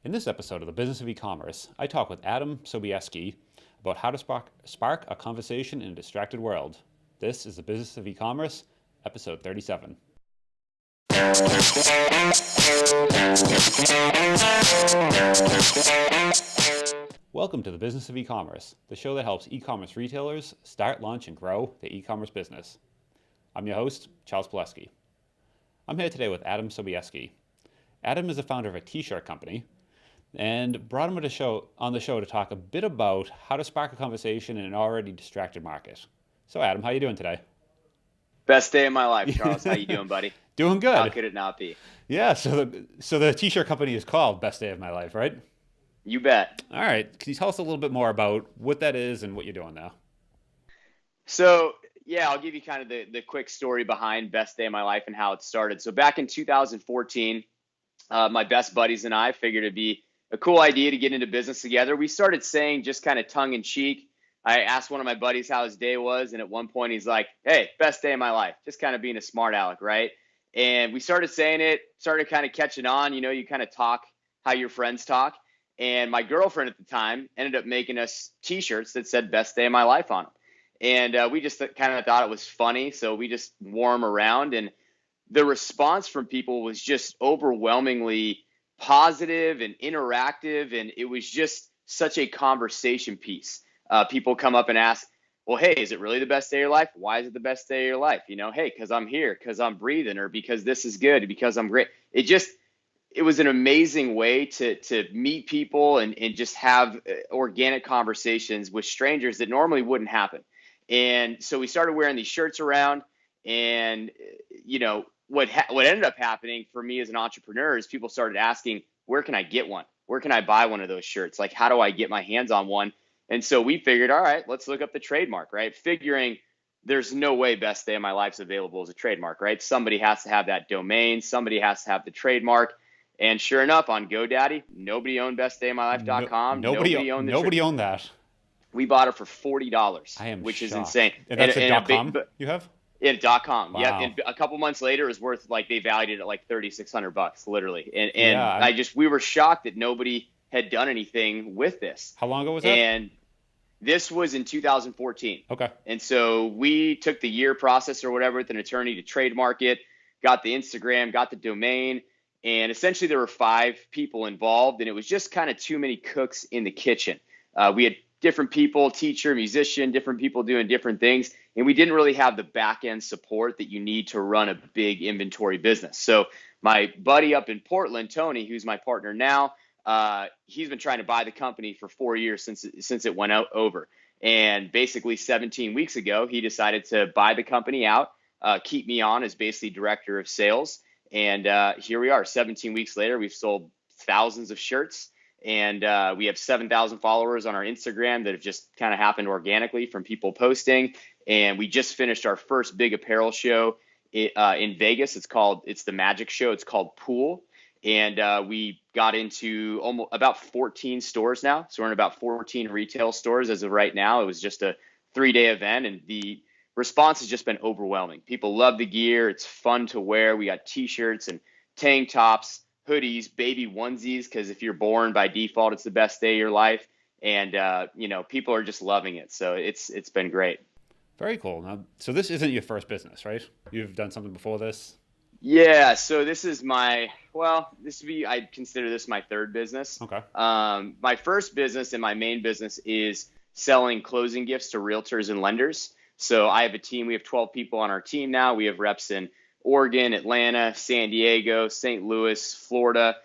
In this episode of the Business of E-commerce, I talk with Adam Sobieski about how to spark a conversation in a distracted world. This is the Business of E-commerce, episode 37. Welcome to the Business of E-commerce, the show that helps e-commerce retailers start, launch, and grow their e-commerce business. I'm your host, Charles Sobieski. I'm here today with Adam Sobieski. Adam is the founder of a t-shirt company, and brought him on the show to talk a bit about how to spark a conversation in an already distracted market. So Adam, how you doing today? Best day of my life, Charles. How you doing, buddy? Doing good. How could it not be? Yeah, so the t-shirt company is called Best Day of My Life, right? You bet. All right. Can you tell us a little bit more about what that is and what you're doing now? So, yeah, I'll give you kind of the quick story behind Best Day of My Life and how it started. So back in 2014, my best buddies and I figured it'd be a cool idea to get into business together. We started saying, just kind of tongue in cheek, I asked one of my buddies how his day was, and at one point he's like, hey, best day of my life, just kind of being a smart aleck, right? And we started saying it, started kind of catching on. You know, you kind of talk how your friends talk. And my girlfriend at the time ended up making us t-shirts that said best day of my life on them. And we just kind of thought it was funny, so we just wore them around. And the response from people was just overwhelmingly positive and interactive, and it was just such a conversation piece. People come up and ask, well, hey, is it really the best day of your life? Why is it the best day of your life? You know, hey, because I'm here, because I'm breathing, or because this is good, because I'm great. It was an amazing way to meet people and just have organic conversations with strangers that normally wouldn't happen. And so we started wearing these shirts around, and, you know, what ended up happening for me as an entrepreneur is people started asking, where can I get one? Where can I buy one of those shirts? Like, how do I get my hands on one? And so we figured, all right, let's look up the trademark, right? Figuring there's no way Best Day of My Life's available as a trademark, right? Somebody has to have that domain. Somebody has to have the trademark. And sure enough, on GoDaddy, nobody owned bestdayofmylife.com. Nobody owned that. We bought it for $40, which is insane. And that's a .com you have? .com. Wow. Yeah. And a couple months later, it was worth, like, they valued it at like $3,600, literally. And Yeah. we were shocked that nobody had done anything with this. How long ago was that? And this was in 2014. Okay. And so we took the year process or whatever with an attorney to trademark it, got the Instagram, got the domain, and essentially there were 5 people involved, and it was just kind of too many cooks in the kitchen. We had different people, teacher, musician, different people doing different things, and we didn't really have the back end support that you need to run a big inventory business. So my buddy up in Portland, Tony, who's my partner now, he's been trying to buy the company for 4 years since it went over. And basically 17 weeks ago, he decided to buy the company out, keep me on as basically director of sales. And here we are, 17 weeks later, we've sold thousands of shirts, and we have 7,000 followers on our Instagram that have just kind of happened organically from people posting. And we just finished our first big apparel show in Vegas. It's the Magic Show. It's called Pool. And we got into about 14 stores now. So we're in about 14 retail stores as of right now. It was just a 3-day event, and the response has just been overwhelming. People love the gear. It's fun to wear. We got t-shirts and tank tops, hoodies, baby onesies, because if you're born by default, it's the best day of your life. And, you know, people are just loving it. So it's been great. Very cool. Now, so this isn't your first business, right? You've done something before this? Yeah, so this is I consider this my third business. Okay. My first business and my main business is selling closing gifts to realtors and lenders. So I have a team. We have 12 people on our team now. We have reps in Oregon, Atlanta, San Diego, St. Louis, Florida.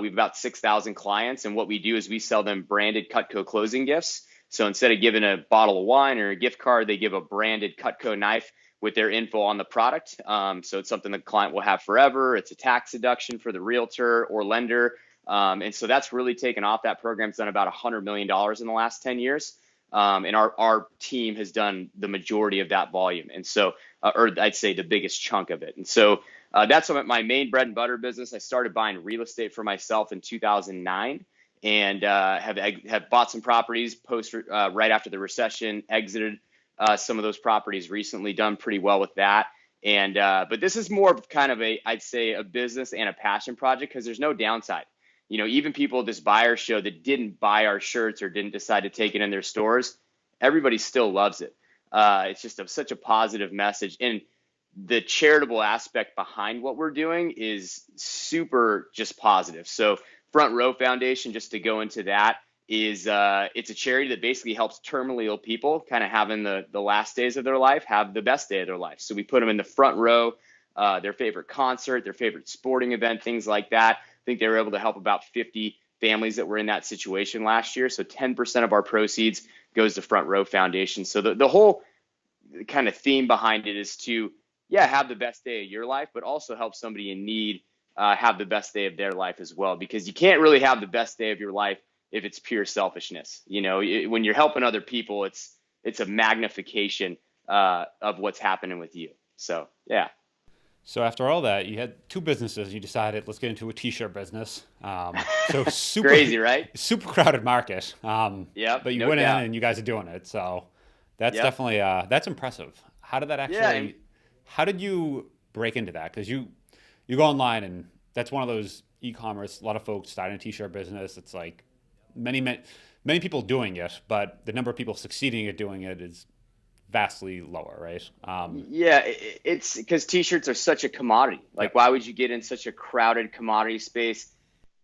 We have about 6,000 clients. And what we do is we sell them branded Cutco closing gifts. So instead of giving a bottle of wine or a gift card, they give a branded Cutco knife with their info on the product. So it's something the client will have forever. It's a tax deduction for the realtor or lender. And so that's really taken off. That program's done about $100 million in the last 10 years. And our team has done the majority of that volume. And so, or I'd say the biggest chunk of it. And so that's my main bread and butter business. I started buying real estate for myself in 2009 and have bought some properties right after the recession, exited some of those properties recently, done pretty well with that. But this is more of kind of I'd say a business and a passion project because there's no downside. even people at this buyer show that didn't buy our shirts or didn't decide to take it in their stores, everybody still loves it. It's just such a positive message. And the charitable aspect behind what we're doing is super just positive. So Front Row Foundation, just to go into that, is it's a charity that basically helps terminally ill people kind of having the last days of their life have the best day of their life. So we put them in the front row, their favorite concert, their favorite sporting event, things like that. I think they were able to help about 50 families that were in that situation last year. So 10% of our proceeds goes to Front Row Foundation. So the whole kind of theme behind it is to, have the best day of your life, but also help somebody in need have the best day of their life as well. Because you can't really have the best day of your life if it's pure selfishness. When you're helping other people, it's a magnification of what's happening with you. So, yeah. So after all that, you had two businesses. You decided, let's get into a t-shirt business. So super crazy, right? Super crowded market. Yep, But you no went doubt. in and you guys are doing it. So that's definitely that's impressive. How did that actually? How did you break into that? Because you go online and that's one of those e-commerce. A lot of folks starting a t-shirt business. It's like many people doing it, but the number of people succeeding at doing it is vastly lower, right? It's because t-shirts are such a commodity. Like, why would you get in such a crowded commodity space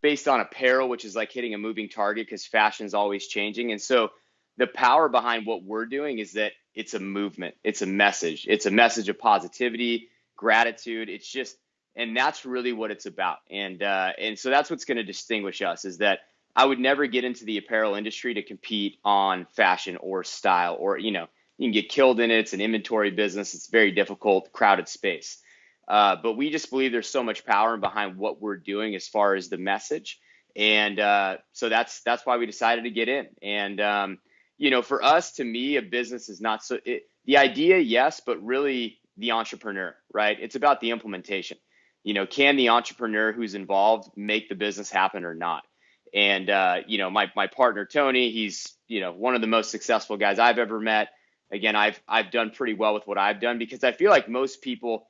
based on apparel, which is like hitting a moving target because fashion is always changing? And so the power behind what we're doing is that it's a movement, it's a message of positivity, gratitude. And that's really what it's about. And so that's what's going to distinguish us, is that I would never get into the apparel industry to compete on fashion or style, or, you can get killed in it. It's an inventory business. It's very difficult, crowded space. But we just believe there's so much power behind what we're doing as far as the message. And so that's why we decided to get in. And, for us, to me, a business is not the idea, yes, but really the entrepreneur, right? It's about the implementation. Can the entrepreneur who's involved make the business happen or not? And, my partner, Tony, he's, one of the most successful guys I've ever met. Again, I've done pretty well with what I've done, because I feel like most people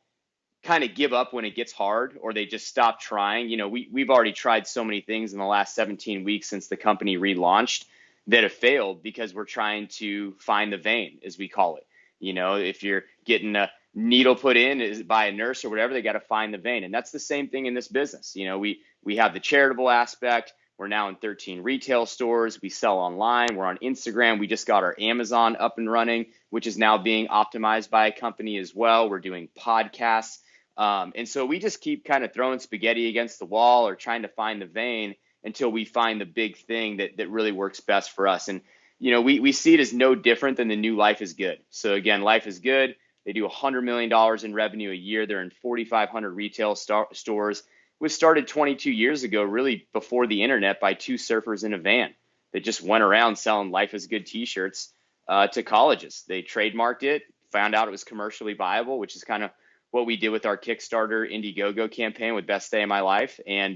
kind of give up when it gets hard, or they just stop trying. We've already tried so many things in the last 17 weeks since the company relaunched that have failed, because we're trying to find the vein, as we call it. If you're getting a needle put in by a nurse or whatever, they got to find the vein. And that's the same thing in this business. We have the charitable aspect. We're now in 13 retail stores. We sell online. We're on Instagram. We just got our Amazon up and running, which is now being optimized by a company as well. We're doing podcasts. And so we just keep kind of throwing spaghetti against the wall, or trying to find the vein until we find the big thing that really works best for us. And, we see it as no different than the new Life is Good. So again, Life is Good. They do $100 million in revenue a year. They're in 4,500 retail stores. Was started 22 years ago, really before the internet, by two surfers in a van that just went around selling Life is Good t-shirts to colleges. They trademarked it, found out it was commercially viable, which is kind of what we did with our Kickstarter Indiegogo campaign with Best Day of My Life. And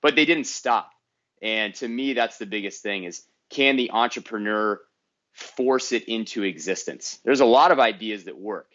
but they didn't stop. And to me, that's the biggest thing, is can the entrepreneur force it into existence? There's a lot of ideas that work,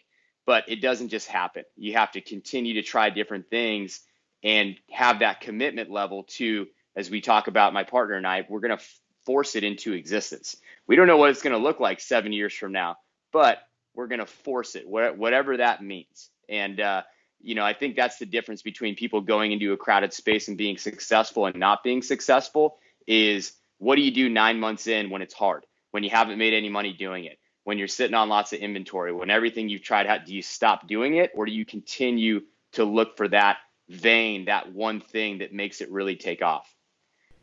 but it doesn't just happen. You have to continue to try different things and have that commitment level to, as we talk about, my partner and I, we're going to force it into existence. We don't know what it's going to look like 7 years from now, but we're going to force it, whatever that means. And, I think that's the difference between people going into a crowded space and being successful and not being successful, is what do you do 9 months in when it's hard, when you haven't made any money doing it, when you're sitting on lots of inventory, when everything you've tried out, do you stop doing it, or do you continue to look for that vein, that one thing that makes it really take off?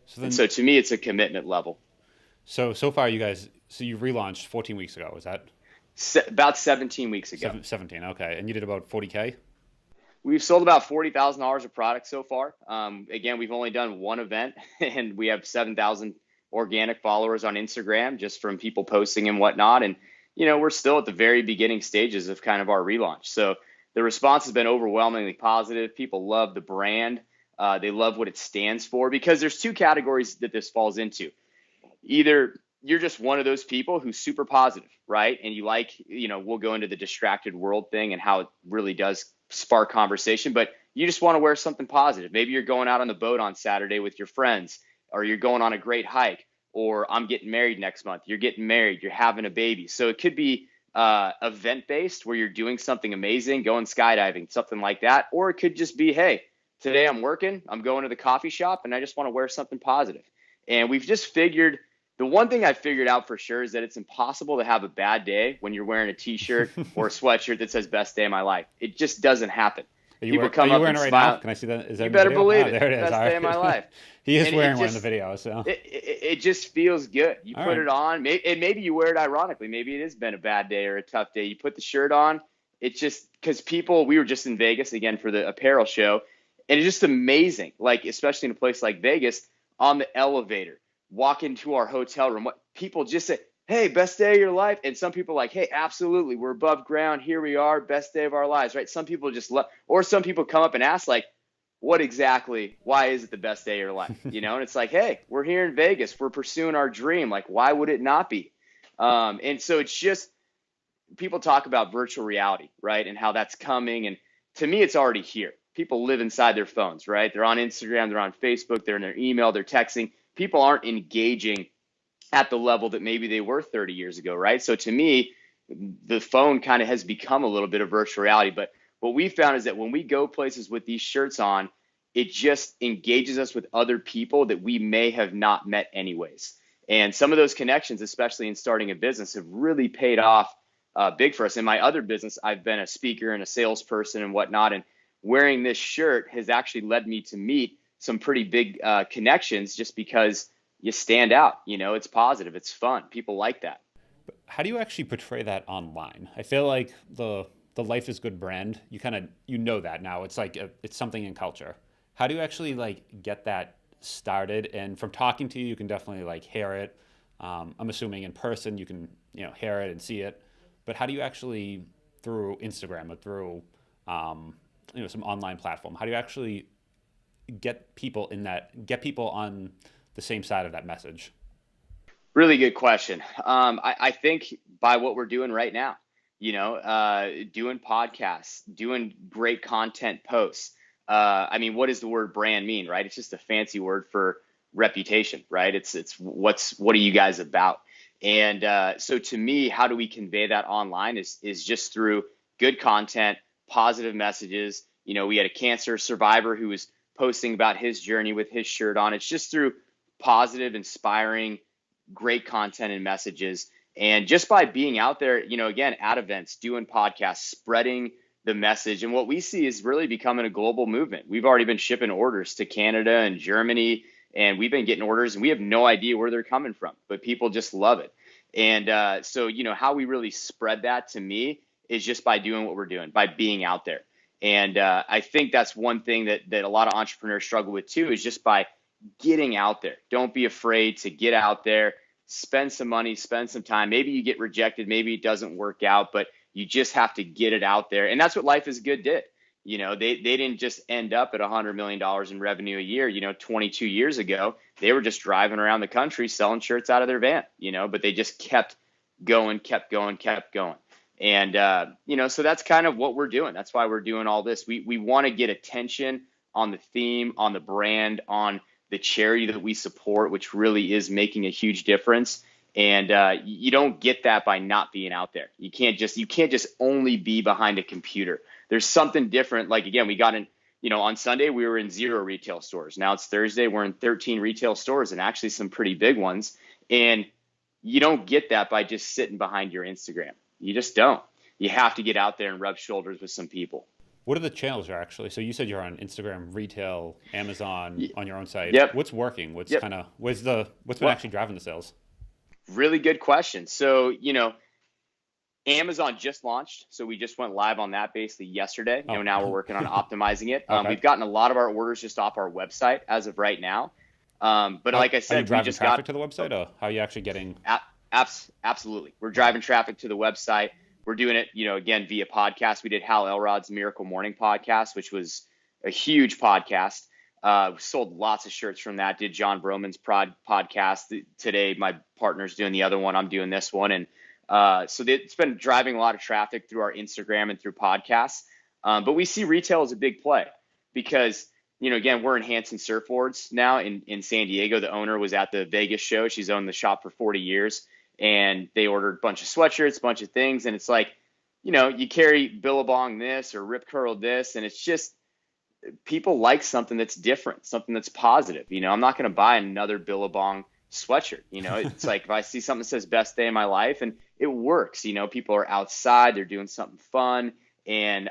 So to me, it's a commitment level. So far you guys, you relaunched 14 weeks ago, was that? About 17 weeks ago. 17, okay. And you did about 40K? We've sold about $40,000 of product so far. Again, we've only done one event, and we have 7,000 organic followers on Instagram, just from people posting and whatnot. And, we're still at the very beginning stages of kind of our relaunch. So the response has been overwhelmingly positive. People love the brand. They love what it stands for, because there's two categories that this falls into. Either you're just one of those people who's super positive, right? And you like, we'll go into the distracted world thing and how it really does spark conversation, but you just want to wear something positive. Maybe you're going out on the boat on Saturday with your friends or you're going on a great hike, or I'm getting married next month. You're getting married, you're having a baby. So it could be event based where you're doing something amazing, going skydiving, something like that. Or it could just be, hey, today I'm working, I'm going to the coffee shop and I just want to wear something positive. And we've just figured, the one thing I figured out for sure is that it's impossible to have a bad day when you're wearing a t-shirt or a sweatshirt that says best day of my life. It just doesn't happen. People come up and smile. Now? Can I see that? Is that you better believe it. There it is. Best day of my life. He is wearing one in the video, so it just feels good. You put it on, and maybe you wear it ironically. Maybe it has been a bad day or a tough day. You put the shirt on. It's just because we were just in Vegas again for the apparel show, and it's just amazing. Like especially in a place like Vegas, on the elevator, walk into our hotel room, what people just say, hey, best day of your life. And some people are like, hey, absolutely, we're above ground. Here we are, best day of our lives, right? Some people just love, or some people come up and ask like, what exactly, why is it the best day of your life? You know, and it's like, hey, we're here in Vegas. We're pursuing our dream. Like, why would it not be? And so it's just, people talk about virtual reality, right? And how that's coming. And to me, it's already here. People live inside their phones, right? They're on Instagram, they're on Facebook, they're in their email, they're texting. People aren't engaging at the level that maybe they were 30 years ago, right? So to me, the phone kind of has become a little bit of virtual reality. But what we found is that when we go places with these shirts on, it just engages us with other people that we may have not met anyways. And some of those connections, especially in starting a business, have really paid off big for us. In my other business, I've been a speaker and a salesperson and whatnot. And wearing this shirt has actually led me to meet some pretty big connections just because you stand out, you know, it's positive, it's fun. People like that. How do you actually portray that online? I feel like the Life is Good brand, you know that now. It's like it's something in culture. How do you actually like get that started? And from talking to you, you can definitely like hear it. I'm assuming in person you can hear it and see it. But how do you actually, through Instagram or through some online platform, how do you actually get people on the same side of that message? Really good question. I think by what we're doing right now, doing podcasts, doing great content posts. I mean, what does the word brand mean, right? It's just a fancy word for reputation, right? It's what are you guys about? And so to me, how do we convey that online is just through good content, positive messages. We had a cancer survivor who was posting about his journey with his shirt on. It's just through positive, inspiring, great content and messages. And just by being out there, again, at events, doing podcasts, spreading the message. And what we see is really becoming a global movement. We've already been shipping orders to Canada and Germany, and we've been getting orders and we have no idea where they're coming from, but people just love it. And so, how we really spread that to me is just by doing what we're doing, by being out there. And I think that's one thing that a lot of entrepreneurs struggle with too, is just by getting out there. Don't be afraid to get out there, spend some money, spend some time. Maybe you get rejected, maybe it doesn't work out, but you just have to get it out there. And that's what Life is Good did. They didn't just end up at $100 million in revenue a year. 22 years ago, they were just driving around the country selling shirts out of their van, but they just kept going. And, so that's kind of what we're doing. That's why we're doing all this. We want to get attention on the theme, on the brand, on the charity that we support, which really is making a huge difference. And you don't get that by not being out there. You can't just only be behind a computer. There's something different. Like, again, we got in, on Sunday, we were in 0 retail stores. Now it's Thursday, we're in 13 retail stores, and actually some pretty big ones. And you don't get that by just sitting behind your Instagram. You just don't. You have to get out there and rub shoulders with some people. What are the channels you're actually? So you said you're on Instagram, retail, Amazon, on your own site. Yep. What's working? What's been actually driving the sales? Really good question. So, Amazon just launched. So we just went live on that basically yesterday. Now we're working on optimizing it. Okay. We've gotten a lot of our orders just off our website as of right now. But like I said, are you driving traffic to the website, or how are you actually getting? Absolutely. We're driving traffic to the website. We're doing it, again, via podcast. We did Hal Elrod's Miracle Morning podcast, which was a huge podcast. We sold lots of shirts from that. Did John Broman's podcast today. My partner's doing the other one. I'm doing this one. And so it's been driving a lot of traffic through our Instagram and through podcasts. But we see retail as a big play because again, we're in Hanson Surfboards now in San Diego. The owner was at the Vegas show. She's owned the shop for 40 years, and they ordered a bunch of sweatshirts, a bunch of things. And it's like, you carry Billabong this or Rip Curl this, and it's just people like something that's different, something that's positive. I'm not going to buy another Billabong sweatshirt. It's like if I see something that says best day of my life and it works, people are outside, they're doing something fun. And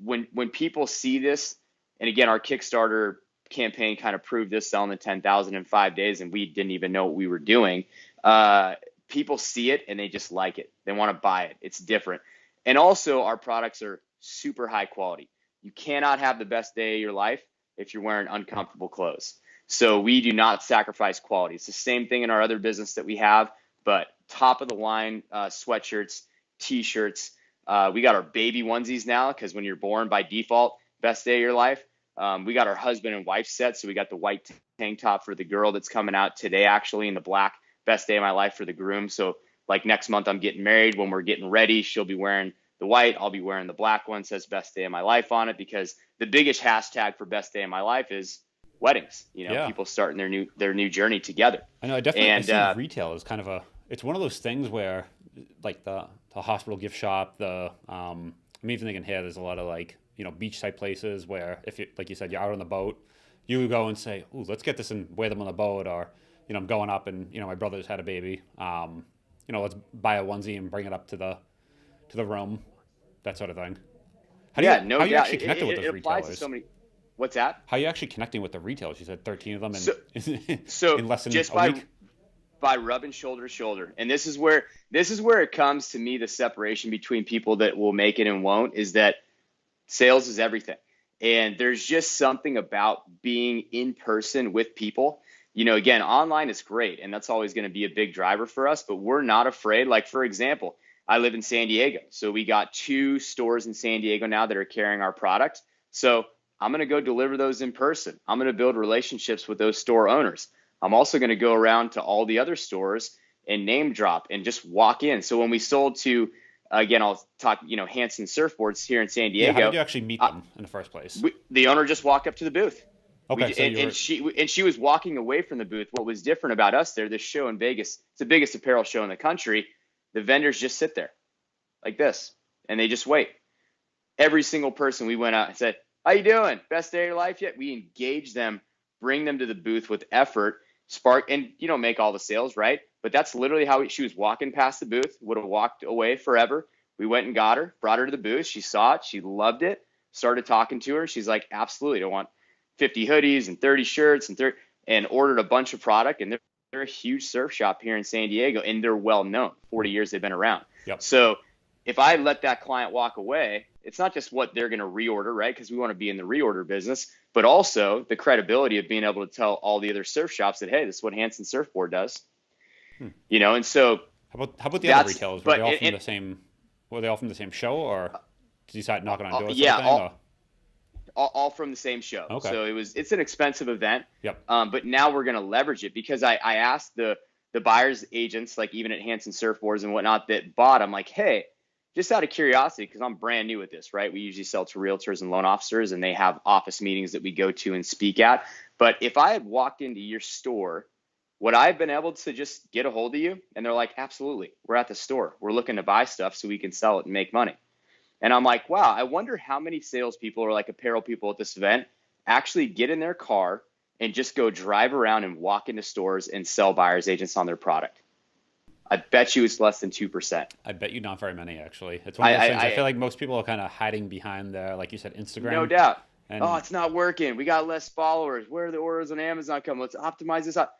when people see this, and again, our Kickstarter campaign kind of proved this, selling the 10,000 in 5 days, and we didn't even know what we were doing. People see it and they just like it. They want to buy it. It's different. And also our products are super high quality. You cannot have the best day of your life if you're wearing uncomfortable clothes. So we do not sacrifice quality. It's the same thing in our other business that we have, but top of the line sweatshirts, t-shirts. We got our baby onesies now, because when you're born by default, best day of your life. We got our husband and wife set. So we got the white tank top for the girl that's coming out today, actually, in the black, best day of my life for the groom. So like next month I'm getting married. When we're getting ready, she'll be wearing the white. I'll be wearing the black one, says best day of my life on it, because the biggest hashtag for best day of my life is weddings. People starting their new journey together. I know. I definitely see retail is kind of it's one of those things where like the hospital gift shop, I'm even thinking here, there's a lot of like, beach type places where if you, like you said, you're out on the boat, you go and say, "Ooh, let's get this and wear them on the boat," or, I'm going up and, my brother's had a baby. Let's buy a onesie and bring it up to the room, that sort of thing. How are you actually connected with those retailers? What's that? How are you actually connecting with the retailers? You said 13 of them so in less than just a week? By rubbing shoulder to shoulder. And this is where it comes to me, the separation between people that will make it and won't, is that sales is everything. And there's just something about being in person with people. Again, online is great, and that's always going to be a big driver for us, but we're not afraid. Like, for example, I live in San Diego. So we got 2 stores in San Diego now that are carrying our product. So I'm going to go deliver those in person. I'm going to build relationships with those store owners. I'm also going to go around to all the other stores and name drop and just walk in. So when we sold to, again, I'll talk, Hanson Surfboards here in San Diego. Yeah, how did you actually meet them in the first place? The owner just walked up to the booth. Okay, she was walking away from the booth. What was different about us there, this show in Vegas, it's the biggest apparel show in the country. The vendors just sit there like this, and they just wait. Every single person we went out and said, "How you doing? Best day of your life yet?" We engage them, bring them to the booth with effort, spark, and you don't make all the sales, right? But that's literally how she was walking past the booth, would have walked away forever. We went and got her, brought her to the booth. She saw it. She loved it. Started talking to her. She's like, "Absolutely. I want 50 hoodies and 30 shirts and ordered a bunch of product." And they're a huge surf shop here in San Diego, and they're well known. 40 years they've been around. Yep. So if I let that client walk away, it's not just what they're going to reorder, right? Because we want to be in the reorder business, but also the credibility of being able to tell all the other surf shops that, hey, this is what Hanson Surfboard does. And so how about the other retailers? Were they all from the same? Were they all from the same show, or did you start knocking on doors? Yeah, all from the same show. Okay. So it's an expensive event. Yep. But now we're going to leverage it, because I asked the buyer's agents, like even at Hanson Surfboards and whatnot, that bought, I'm like, hey, just out of curiosity, because I'm brand new at this, right? We usually sell to realtors and loan officers, and they have office meetings that we go to and speak at. But if I had walked into your store, would I have been able to just get a hold of you? And they're like, absolutely. We're at the store. We're looking to buy stuff so we can sell it and make money. And I'm like, wow, I wonder how many salespeople or like apparel people at this event actually get in their car and just go drive around and walk into stores and sell buyer's agents on their product. I bet you it's less than 2%. I bet you not very many, actually. It's one of those things. I feel like most people are kind of hiding behind their, like you said, Instagram. No doubt. It's not working. We got less followers. Where are the orders on Amazon coming? Let's optimize this up.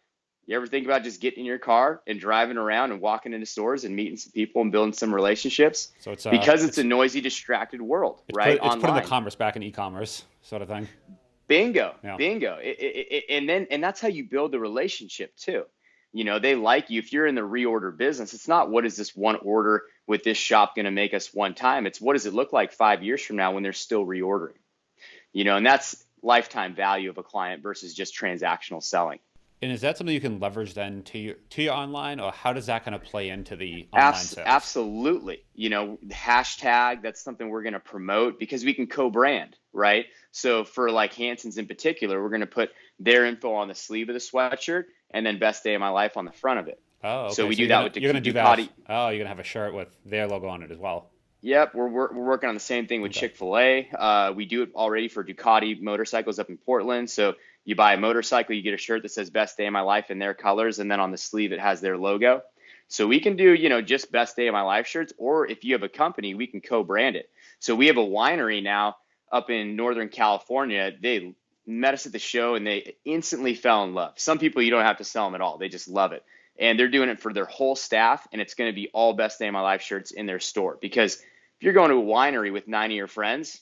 You ever think about just getting in your car and driving around and walking into stores and meeting some people and building some relationships? So it's a noisy, distracted world, right? It's putting the commerce back in e-commerce sort of thing. Bingo, yeah. Bingo. And that's how you build the relationship too. They like you. If you're in the reorder business, it's not what is this one order with this shop going to make us one time. It's what does it look like 5 years from now when they're still reordering, and that's lifetime value of a client versus just transactional selling. And is that something you can leverage then to your online, or how does that kind of play into the online sales? Absolutely. Hashtag, that's something we're going to promote because we can co-brand, right? So for like Hanson's in particular, we're going to put their info on the sleeve of the sweatshirt and then best day of my life on the front of it. Oh, So okay. we So do that with you're gonna do that. Ducati. Oh, you're gonna have a shirt with their logo on it as well. Yep, we're working on the same thing with Okay. Chick-fil-A. We do it already for Ducati motorcycles up in Portland. So you buy a motorcycle, you get a shirt that says best day of my life in their colors, and then on the sleeve it has their logo. So we can do, just best day of my life shirts, or if you have a company, we can co-brand it. So we have a winery now up in Northern California. They met us at the show and they instantly fell in love. Some people you don't have to sell them at all. They just love it. And they're doing it for their whole staff, and it's going to be all best day of my life shirts in their store. Because if you're going to a winery with 9 of your friends,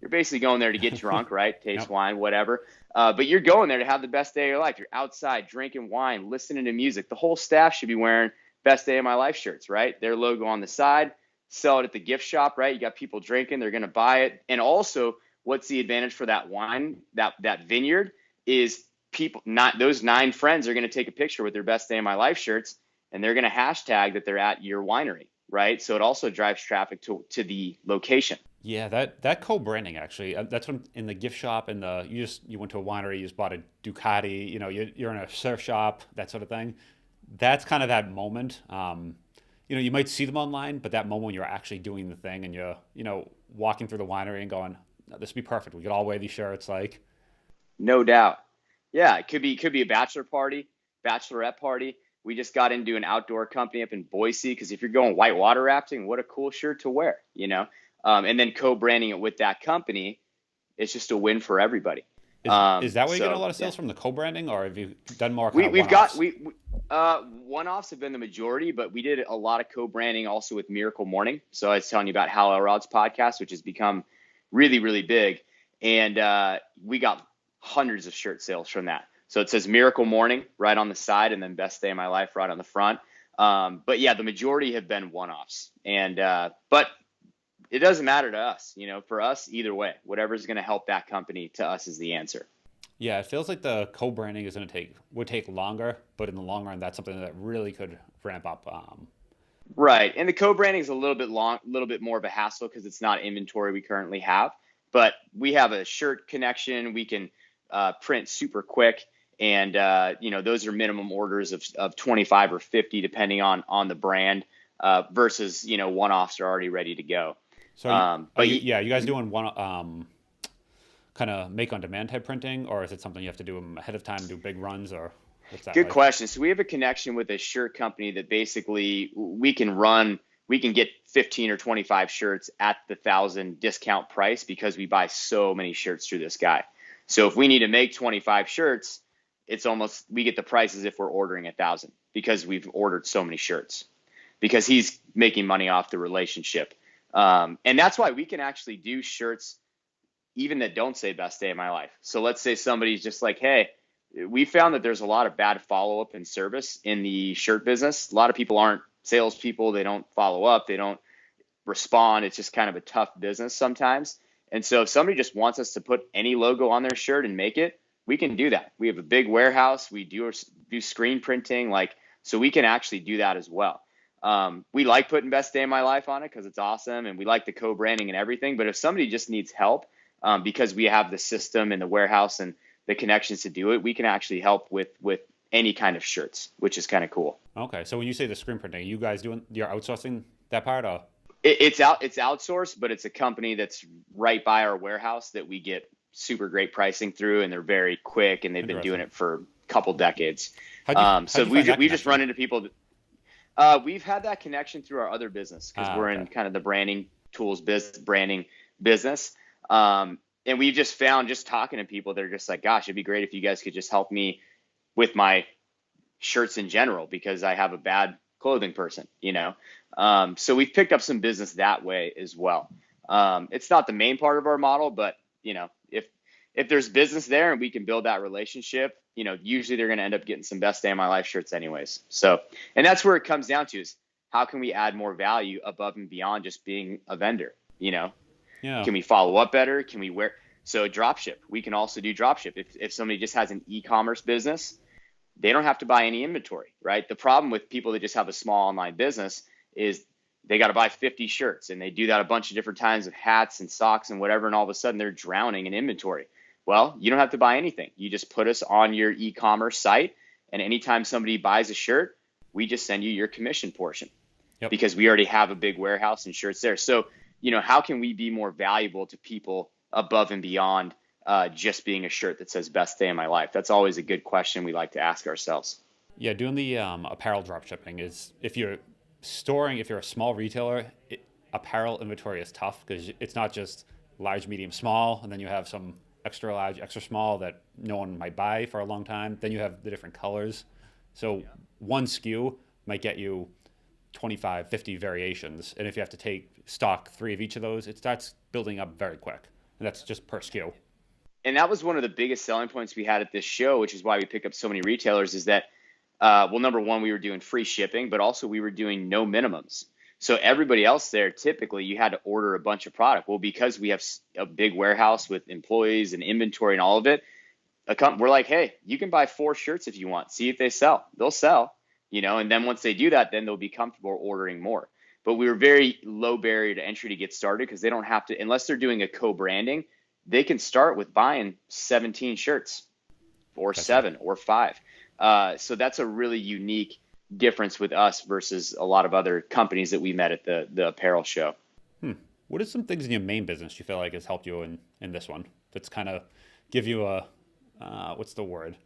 you're basically going there to get drunk, right? Taste Yep. wine, whatever. But you're going there to have the best day of your life. You're outside drinking wine, listening to music. The whole staff should be wearing best day of my life shirts, right? Their logo on the side, sell it at the gift shop, right? You got people drinking, they're going to buy it. And also, what's the advantage for that wine, that vineyard is people, not those 9 friends are going to take a picture with their best day of my life shirts, and they're going to hashtag that they're at your winery, right? So it also drives traffic to the location. Yeah, that co-branding actually. That's when in the gift shop and you went to a winery, you just bought a Ducati. You're in a surf shop, that sort of thing. That's kind of that moment. You might see them online, but that moment when you're actually doing the thing and you're walking through the winery and going, "No, this would be perfect. We could all wear these shirts." Like, No doubt. Yeah, it could be a bachelor party, bachelorette party. We just got into an outdoor company up in Boise because if you're going whitewater rafting, what a cool shirt to wear. And then co-branding it with that company, it's just a win for everybody. is that where you're getting a So lot of yeah, sales from, the co-branding, or have you done more kind we of we've got one-offs? one-offs have been the majority, but we did a lot of co-branding also with Miracle Morning. So I was telling you about Hal Elrod's podcast, which has become really, really big, and we got hundreds of shirt sales from that. So it says Miracle Morning right on the side, and then Best Day of My Life right on the front. But yeah, the majority have been one-offs, and but it doesn't matter to us. For us, either way, whatever's going to help that company to us is the answer. Yeah, it feels like the co-branding is going to would take longer, but in the long run, that's something that really could ramp up. Right. And the co-branding is a little bit more of a hassle because it's not inventory we currently have. But we have a shirt connection. We can print super quick. And, those are minimum orders of 25 or 50, depending on the brand versus, one-offs are already ready to go. So yeah, you guys doing one kind of make on demand type printing, or is it something you have to do them ahead of time, do big runs, or what's that Good like? question. So we have a connection with a shirt company that basically we can get 15 or 25 shirts at the 1,000 discount price because we buy so many shirts through this guy. So if we need to make 25 shirts, it's almost, we get the price as if we're ordering 1,000 because we've ordered so many shirts because he's making money off the relationship. And that's why we can actually do shirts even that don't say best day of my life. So let's say somebody's just like, hey, we found that there's a lot of bad follow-up and service in the shirt business. A lot of people aren't salespeople. They don't follow up. They don't respond. It's just kind of a tough business sometimes. And so if somebody just wants us to put any logo on their shirt and make it, we can do that. We have a big warehouse. We do screen printing, so we can actually do that as well. We like putting best day of my life on it because it's awesome. And we like the co-branding and everything. But if somebody just needs help, because we have the system and the warehouse and the connections to do it, we can actually help with any kind of shirts, which is kind of cool. Okay, so when you say the screen printing, you're outsourcing that part, or? It's outsourced, but it's a company that's right by our warehouse that we get super great pricing through, and they're very quick, and they've been doing Interesting. it for a couple decades. How'd So you find that we just connection? run into people. We've had that connection through our other business because we're Okay. in kind of the branding tools branding business. And we've just found, just talking to people, they're just like, gosh, it'd be great if you guys could just help me with my shirts in general because I have a bad clothing person. So we've picked up some business that way as well. It's not the main part of our model, but if there's business there and we can build that relationship, usually they're going to end up getting some best day of my life shirts anyways. So, and that's where it comes down to is how can we add more value above and beyond just being a vendor. Yeah. Can we follow up better? Can we so dropship? We can also do dropship. If somebody just has an e-commerce business, they don't have to buy any inventory, right? The problem with people that just have a small online business is they got to buy 50 shirts, and they do that a bunch of different times of hats and socks and whatever, and all of a sudden they're drowning in inventory. Well, you don't have to buy anything. You just put us on your e-commerce site, and anytime somebody buys a shirt, we just send you your commission portion. Yep. Because we already have a big warehouse and shirts there. So, how can we be more valuable to people above and beyond just being a shirt that says best day of my life? That's always a good question we like to ask ourselves. Yeah, doing the apparel drop shipping is, if you're a small retailer, apparel inventory is tough because it's not just large, medium, small, and then you have some extra large, extra small that no one might buy for a long time. Then you have the different colors. So one SKU might get you 25, 50 variations. And if you have to take stock 3 of each of those, it starts building up very quick. And that's just per SKU. And that was one of the biggest selling points we had at this show, which is why we pick up so many retailers, is that, well, number one, we were doing free shipping, but also we were doing no minimums. So everybody else there, typically you had to order a bunch of product. Well, because we have a big warehouse with employees and inventory and all of it, we're like, hey, you can buy 4 shirts if you want. See if they sell. They'll sell, and then once they do that, then they'll be comfortable ordering more. But we were very low barrier to entry to get started because they don't have to, unless they're doing a co-branding, they can start with buying 17 shirts or 7 or 5. So that's a really unique difference with us versus a lot of other companies that we met at the apparel show. What are some things in your main business you feel like has helped you in this one that's kind of give you a, what's the word?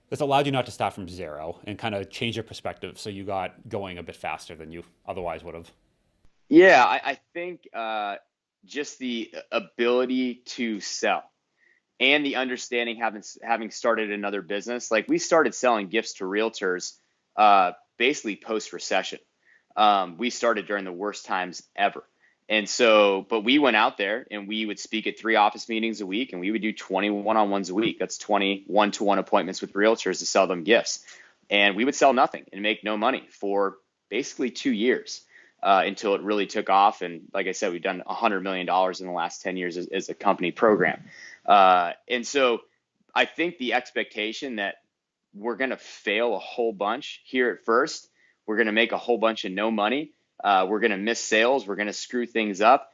That's allowed you not to start from zero and kind of change your perspective so you got going a bit faster than you otherwise would have? Yeah, I think just the ability to sell and the understanding having started another business. Like, we started selling gifts to realtors basically post-recession. We started during the worst times ever. And so, but we went out there and we would speak at 3 office meetings a week, and we would do 20 one-on-ones a week. That's 20 one-to-one appointments with realtors to sell them gifts. And we would sell nothing and make no money for basically 2 years until it really took off. And like I said, we've done $100 million in the last 10 years as a company program. And so I think the expectation that we're going to fail a whole bunch here at first, we're going to make a whole bunch of no money. We're going to miss sales. We're going to screw things up.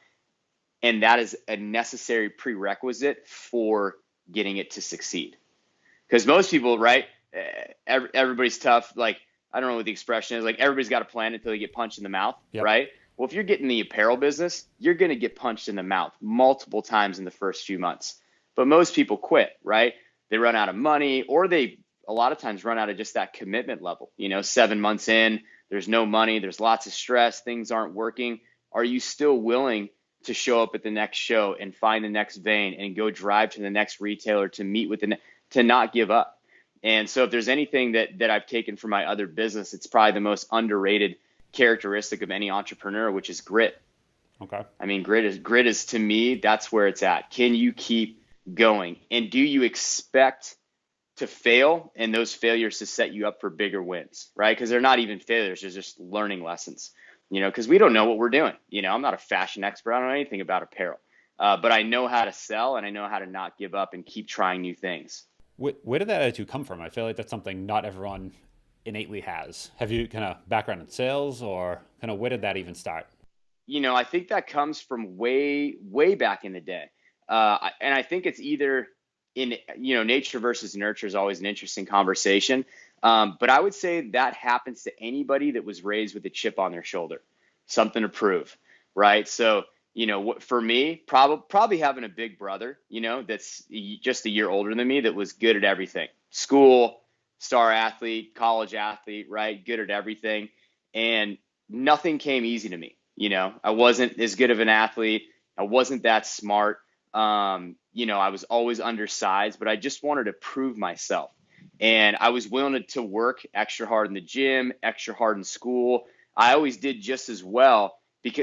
And that is a necessary prerequisite for getting it to succeed. Because most people, right, everybody's tough. Like, I don't know what the expression is. Like, everybody's got a plan until they get punched in the mouth, yep. Right? Well, if you're getting the apparel business, you're going to get punched in the mouth multiple times in the first few months. But most people quit, right? They run out of money, or they a lot of times run out of just that commitment level. 7 months in, there's no money, there's lots of stress, things aren't working. Are you still willing to show up at the next show and find the next vein and go drive to the next retailer to meet with to not give up? And so if there's anything that I've taken from my other business, it's probably the most underrated characteristic of any entrepreneur, which is grit. Okay. I mean, grit is to me, that's where it's at. Can you keep going? And do you expect to fail and those failures to set you up for bigger wins, right? Because they're not even failures, they're just learning lessons, because we don't know what we're doing. I'm not a fashion expert. I don't know anything about apparel, but I know how to sell and I know how to not give up and keep trying new things. Where did that attitude come from? I feel like that's something not everyone innately has. Have you kind of background in sales, or kind of where did that even start? I think that comes from way, way back in the day. And I think it's either in, nature versus nurture is always an interesting conversation. But I would say that happens to anybody that was raised with a chip on their shoulder, something to prove, right? So, for me, probably having a big brother, that's just a year older than me, that was good at everything. School, star athlete, college athlete, right? Good at everything. And nothing came easy to me. I wasn't as good of an athlete. I wasn't that smart. I was always undersized, but I just wanted to prove myself. And I was willing to work extra hard in the gym, extra hard in school. I always did just as well,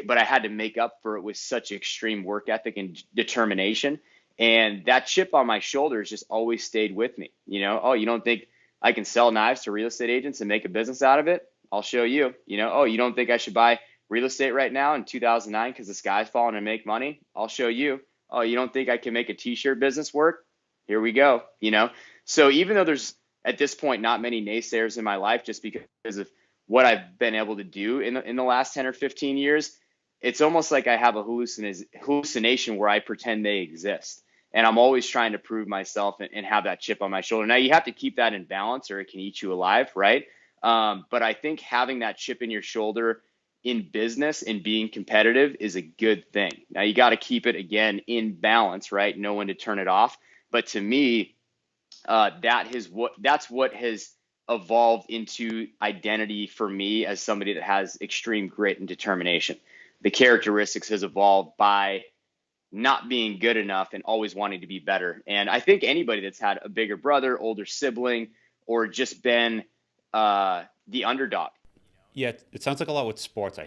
but I had to make up for it with such extreme work ethic and determination. And that chip on my shoulders just always stayed with me. Oh, you don't think I can sell knives to real estate agents and make a business out of it? I'll show you. Oh, you don't think I should buy real estate right now in 2009 because the sky's falling and make money? I'll show you. Oh, you don't think I can make a t-shirt business work? Here we go. So even though there's at this point, not many naysayers in my life just because of what I've been able to do in the last 10 or 15 years. It's almost like I have a hallucination where I pretend they exist. And I'm always trying to prove myself and have that chip on my shoulder. Now, you have to keep that in balance or it can eat you alive, right? But I think having that chip in your shoulder in business and being competitive is a good thing. Now, you got to keep it, again, in balance, right? Know when to turn it off. But to me, that's what has evolved into identity for me as somebody that has extreme grit and determination. The characteristics has evolved by not being good enough and always wanting to be better. And I think anybody that's had a bigger brother, older sibling, or just been the underdog. Yeah, it sounds like a lot with sports.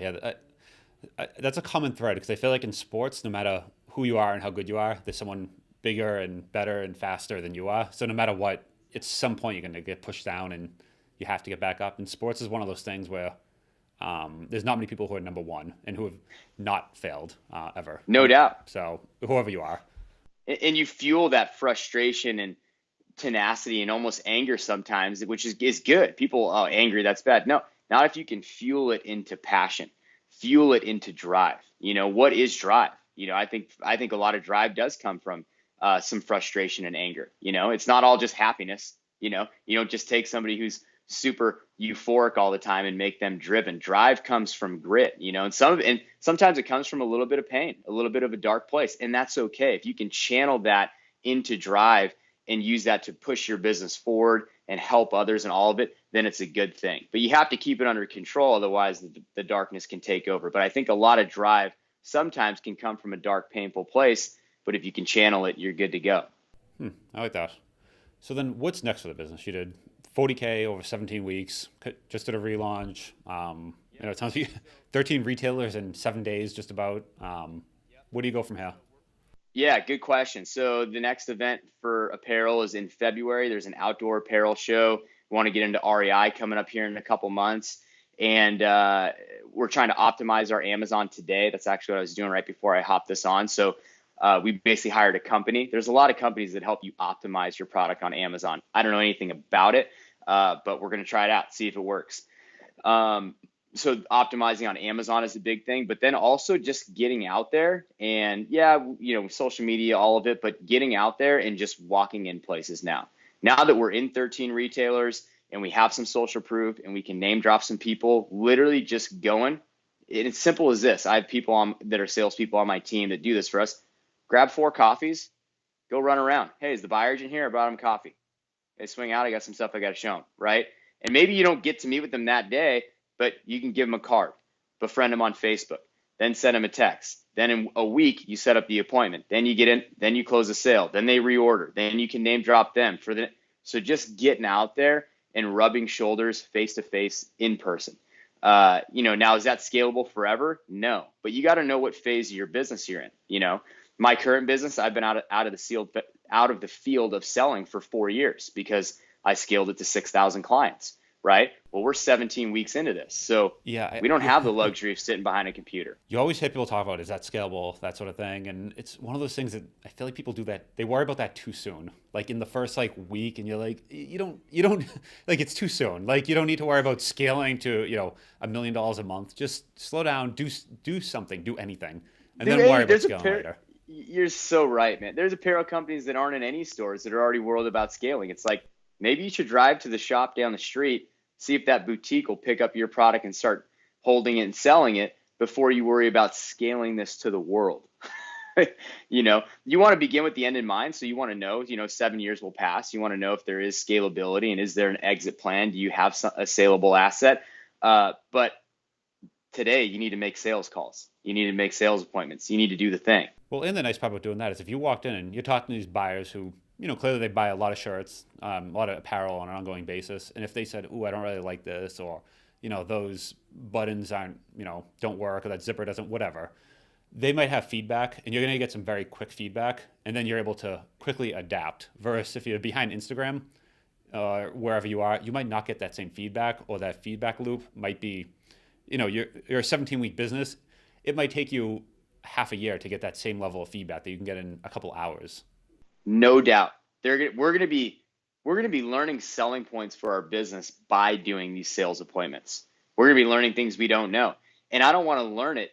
That's a common thread because I feel like in sports, no matter who you are and how good you are, there's someone bigger and better and faster than you are. So no matter what, at some point you're going to get pushed down and you have to get back up. And sports is one of those things where there's not many people who are number one and who have not failed ever. No doubt. So whoever you are. And you fuel that frustration and tenacity and almost anger sometimes, which is good. People, oh, angry, that's bad. No, not if you can fuel it into passion, fuel it into drive. What is drive? I think a lot of drive does come from some frustration and anger. It's not all just happiness. You don't just take somebody who's super euphoric all the time and make them driven. Drive comes from grit, and sometimes it comes from a little bit of pain, a little bit of a dark place, and that's okay. If you can channel that into drive and use that to push your business forward and help others and all of it, then it's a good thing. But you have to keep it under control, otherwise the darkness can take over. But I think a lot of drive sometimes can come from a dark, painful place, but if you can channel it, you're good to go. I like that. So then what's next for the business? You did 40K over 17 weeks, just did a relaunch. It sounds like 13 retailers in 7 days, just about. Where do you go from here? Yeah, good question. So the next event for apparel is in February. There's an outdoor apparel show. We want to get into REI coming up here in a couple months. And we're trying to optimize our Amazon today. That's actually what I was doing right before I hopped this on. So we basically hired a company. There's a lot of companies that help you optimize your product on Amazon. I don't know anything about it, but we're going to try it out, see if it works. So optimizing on Amazon is a big thing, but then also just getting out there and social media, all of it, but getting out there and just walking in places now. Now that we're in 13 retailers and we have some social proof and we can name drop some people, literally just going. It's simple as this. I have people that are salespeople on my team that do this for us. Grab 4 coffees, go run around. Hey, is the buyer agent here? I brought him coffee. They swing out. I got some stuff I got to show them, right? And maybe you don't get to meet with them that day, but you can give them a card, befriend them on Facebook, then send them a text. Then in a week, you set up the appointment. Then you get in, then you close the sale. Then they reorder. Then you can name drop them so just getting out there and rubbing shoulders face to face in person. Now is that scalable forever? No, but you got to know what phase of your business you're in. My current business, I've been out of the field of selling for 4 years because I scaled it to 6,000 clients. Right? Well, we're 17 weeks into this. So we don't have the luxury of sitting behind a computer. You always hear people talk about, is that scalable, that sort of thing. And it's one of those things that I feel like people do that. They worry about that too soon. Like in the first week, and you're like, you don't like, it's too soon. Like you don't need to worry about scaling to, $1 million a month. Just slow down, do something, do anything. And then worry about scaling later. You're so right, man. There's apparel companies that aren't in any stores that are already worried about scaling. It's like, maybe you should drive to the shop down the street, see if that boutique will pick up your product and start holding it and selling it before you worry about scaling this to the world. You want to begin with the end in mind. So you want to know, 7 years will pass. You want to know if there is scalability and is there an exit plan? Do you have a saleable asset? But today you need to make sales calls. You need to make sales appointments. You need to do the thing. Well, and the nice part about doing that is if you walked in and you're talking to these buyers who, clearly they buy a lot of shirts, a lot of apparel on an ongoing basis. And if they said, "Ooh, I don't really like this," or, those buttons aren't, don't work, or that zipper doesn't, whatever, they might have feedback and you're going to get some very quick feedback. And then you're able to quickly adapt. Versus if you're behind Instagram, wherever you are, you might not get that same feedback, or that feedback loop might be, you're a 17-week business. It might take you half a year to get that same level of feedback that you can get in a couple hours. No doubt. We're going to we're going to be learning selling points for our business by doing these sales appointments. We're going to be learning things we don't know. And I don't want to learn it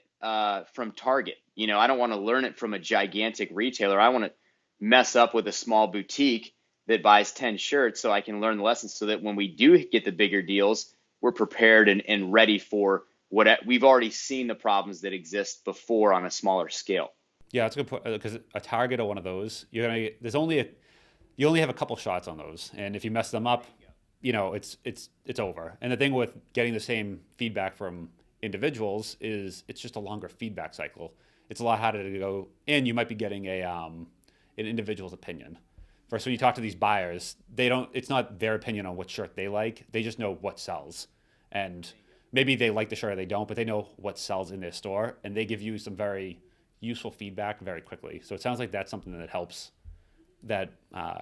from Target. I don't want to learn it from a gigantic retailer. I want to mess up with a small boutique that buys 10 shirts so I can learn the lessons so that when we do get the bigger deals, we're prepared and ready for what we've already seen the problems that exist before on a smaller scale. Yeah, that's a good point, because a Target or one of those, you only have a couple shots on those, and if you mess them up, it's over. And the thing with getting the same feedback from individuals is it's just a longer feedback cycle. It's a lot harder to go in. You might be getting an individual's opinion. First, when you talk to these buyers, it's not their opinion on what shirt they like. They just know what sells. And maybe they like the shirt or they don't, but they know what sells in their store, and they give you some very useful feedback very quickly. So it sounds like that's something that helps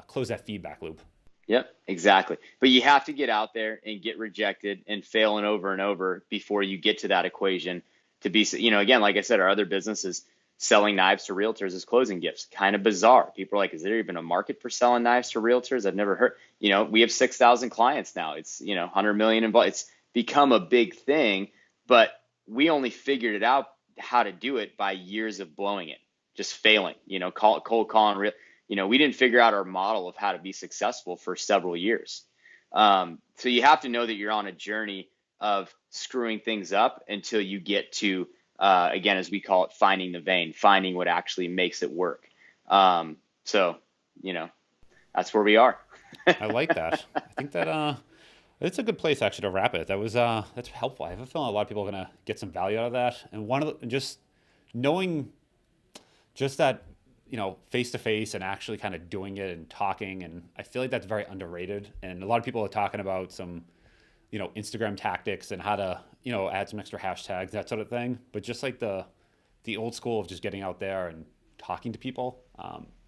close that feedback loop. Yep, exactly. But you have to get out there and get rejected and fail and over before you get to that equation to be, again, like I said, our other business is selling knives to realtors as closing gifts. Kind of bizarre. People are like, is there even a market for selling knives to realtors? I've never heard. We have 6,000 clients now. It's, 100 million involved. It's become a big thing, but we only figured it out how to do it by years of blowing it, just failing, cold calling real. We didn't figure out our model of how to be successful for several years. So you have to know that you're on a journey of screwing things up until you get to, again, as we call it, finding the vein, finding what actually makes it work. So, that's where we are. I like that. I think that it's a good place actually to wrap it. That's helpful. I have a feeling a lot of people are going to get some value out of that. And just knowing just that, face to face and actually kind of doing it and talking. And I feel like that's very underrated. And a lot of people are talking about some, Instagram tactics and how to, add some extra hashtags, that sort of thing. But just like the old school of just getting out there and talking to people,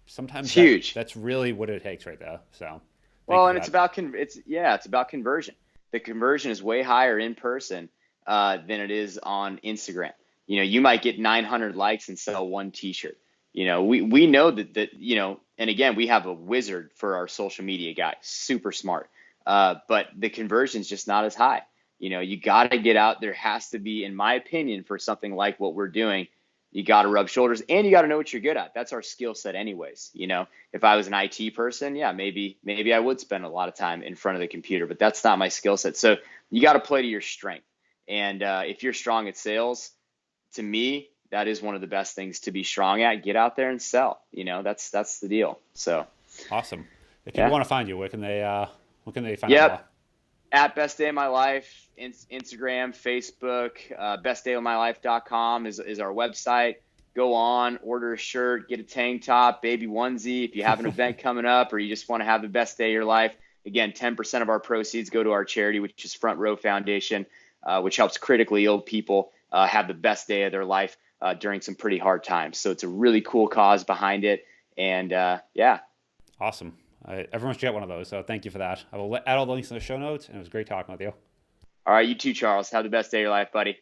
sometimes it's huge. That's really what it takes right there. So, well, and it's about conversion. The conversion is way higher in person than it is on Instagram. You might get 900 likes and sell one T-shirt. We know that, and again, we have a wizard for our social media guy, super smart. But the conversion is just not as high. You got to get out. There has to be, in my opinion, for something like what we're doing, you got to rub shoulders and you got to know what you're good at. That's our skill set anyways. If I was an IT person, yeah, maybe I would spend a lot of time in front of the computer, but that's not my skill set. So you got to play to your strength. And if you're strong at sales, to me, that is one of the best things to be strong at. Get out there and sell. That's the deal. So awesome. If people want to find you, where can they find you? Yep. At Best Day of My Life, Instagram, Facebook, bestdayofmylife.com is our website. Go on, order a shirt, get a tank top, baby onesie. If you have an event coming up or you just want to have the best day of your life, again, 10% of our proceeds go to our charity, which is Front Row Foundation, which helps critically ill people have the best day of their life during some pretty hard times. So it's a really cool cause behind it. And yeah. Awesome. Everyone should get one of those. So thank you for that. I will add all the links in the show notes, and it was great talking with you. All right. You too, Charles. Have the best day of your life, buddy.